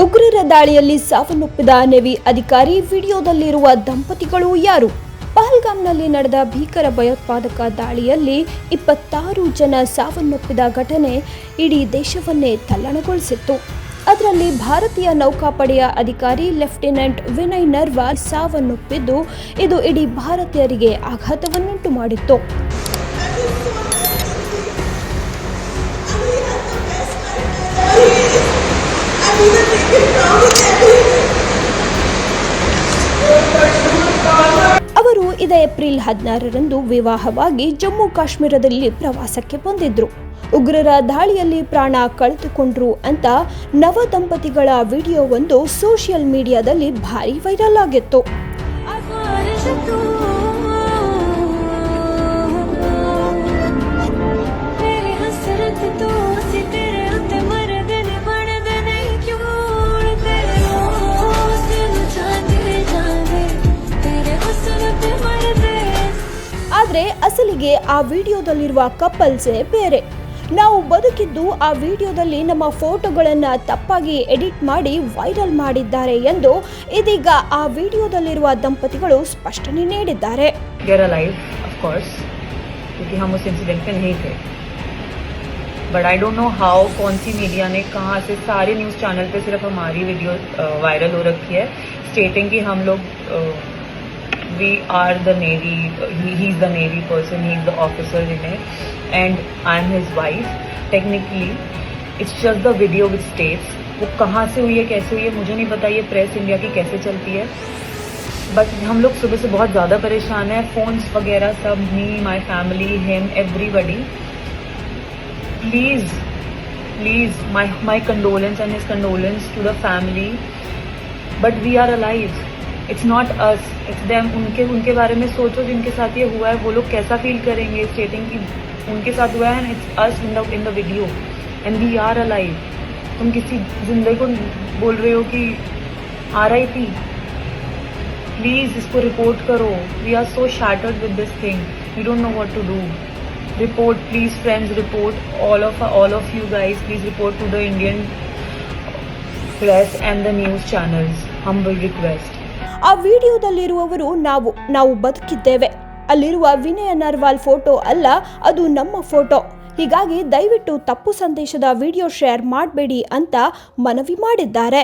ಉಗ್ರರ ದಾಳಿಯಲ್ಲಿ ಸಾವನ್ನಪ್ಪಿದ ನೇವಿ ಅಧಿಕಾರಿ ವಿಡಿಯೋದಲ್ಲಿರುವ ದಂಪತಿಗಳು ಯಾರು? ಪಹಲ್ಗಾಮ್ನಲ್ಲಿ ನಡೆದ ಭೀಕರ ಭಯೋತ್ಪಾದಕ ದಾಳಿಯಲ್ಲಿ 26 ಜನ ಸಾವನ್ನಪ್ಪಿದ ಘಟನೆ ಇಡೀ ದೇಶವನ್ನೇ ತಲ್ಲಣಗೊಳಿಸಿತ್ತು. ಅದರಲ್ಲಿ ಭಾರತೀಯ ನೌಕಾಪಡೆಯ ಅಧಿಕಾರಿ ಲೆಫ್ಟಿನೆಂಟ್ ವಿನಯ್ ನರ್ವಾಲ್ ಸಾವನ್ನಪ್ಪಿದ್ದು, ಇದು ಇಡೀ ಭಾರತೀಯರಿಗೆ ಆಘಾತವನ್ನುಂಟು ಮಾಡಿತ್ತು. ಅವರು ಇದೇ ಏಪ್ರಿಲ್ 16ರಂದು ವಿವಾಹವಾಗಿ ಜಮ್ಮು ಕಾಶ್ಮೀರದಲ್ಲಿ ಪ್ರವಾಸಕ್ಕೆ ಬಂದಿದ್ರು. ಉಗ್ರರ ದಾಳಿಯಲ್ಲಿ ಪ್ರಾಣ ಕಳೆದುಕೊಂಡ್ರು ಅಂತ ನವ ದಂಪತಿಗಳ ವಿಡಿಯೋವೊಂದು ಸೋಷಿಯಲ್ ಮೀಡಿಯಾದಲ್ಲಿ ಭಾರಿ ವೈರಲ್ ಆಗಿತ್ತು. ಆದ್ರೆ ಅಸಲಿಗೆ ಆ ವಿಡಿಯೋದಲ್ಲಿರುವ ಕಪಲ್ಸೇ ಬೇರೆ. ನಾವು ಬದುಕಿದ್ದು ಆ ವಿಡಿಯೋದಲ್ಲಿ ನಮ್ಮ ಫೋಟೋಗಳನ್ನ ತಪ್ಪಾಗಿ ಎಡಿಟ್ ಮಾಡಿ ವೈರಲ್ ಮಾಡಿದ್ದಾರೆ ಎಂದು ಇದೀಗ ಆ ವಿಡಿಯೋದಲ್ಲಿರುವ ದಂಪತಿಗಳು ಸ್ಪಷ್ಟನೆ ನೀಡಿದ್ದಾರೆ. But I don't know how कौन सी मीडिया ने कहाँ से सारे न्यूज़ चैनल पे सिर्फ हमारी वीडियो वायरल हो रखी है, स्टेटिंग कि हम लोग we are the navy, he is the navy person, he is the officer in it and I am his wife. Technically it's just the video which states. वो कहाँ से हुई है, कैसे हुई है मुझे नहीं पता, ये प्रेस इंडिया की कैसे चलती है. बट हम लोग सुबह से बहुत ज़्यादा परेशान है, फोन्स वगैरह सब, me, my family, him, everybody. Please, my condolence and his condolence to the family. But we are alive. It's not us, it's them. उनके बारे में सोचो जिनके साथ ये हुआ है, वो लोग कैसा फील करेंगे स्टेटिंग कि उनके साथ हुआ है and it's us in the video and we are alive. तुम किसी जिंदगी को बोल रहे हो कि RIP. प्लीज इसको रिपोर्ट करो. We are so shattered with this thing. We don't know what to do. Report, please, friends, report. All of you guys, please report to the Indian press and the news channels. Humble request. ಆ ವಿಡಿಯೋದಲ್ಲಿರುವವರು ನಾವು ಬದುಕಿದ್ದೇವೆ. ಅಲ್ಲಿರುವ Vinay Narwal photo ಅಲ್ಲ, ಅದು ನಮ್ಮ photo. ಹೀಗಾಗಿ ದಯವಿಟ್ಟು ತಪ್ಪು ಸಂದೇಶದ ವಿಡಿಯೋ ಶೇರ್ ಮಾಡಬೇಡಿ ಅಂತ ಮನವಿ ಮಾಡಿದ್ದಾರೆ.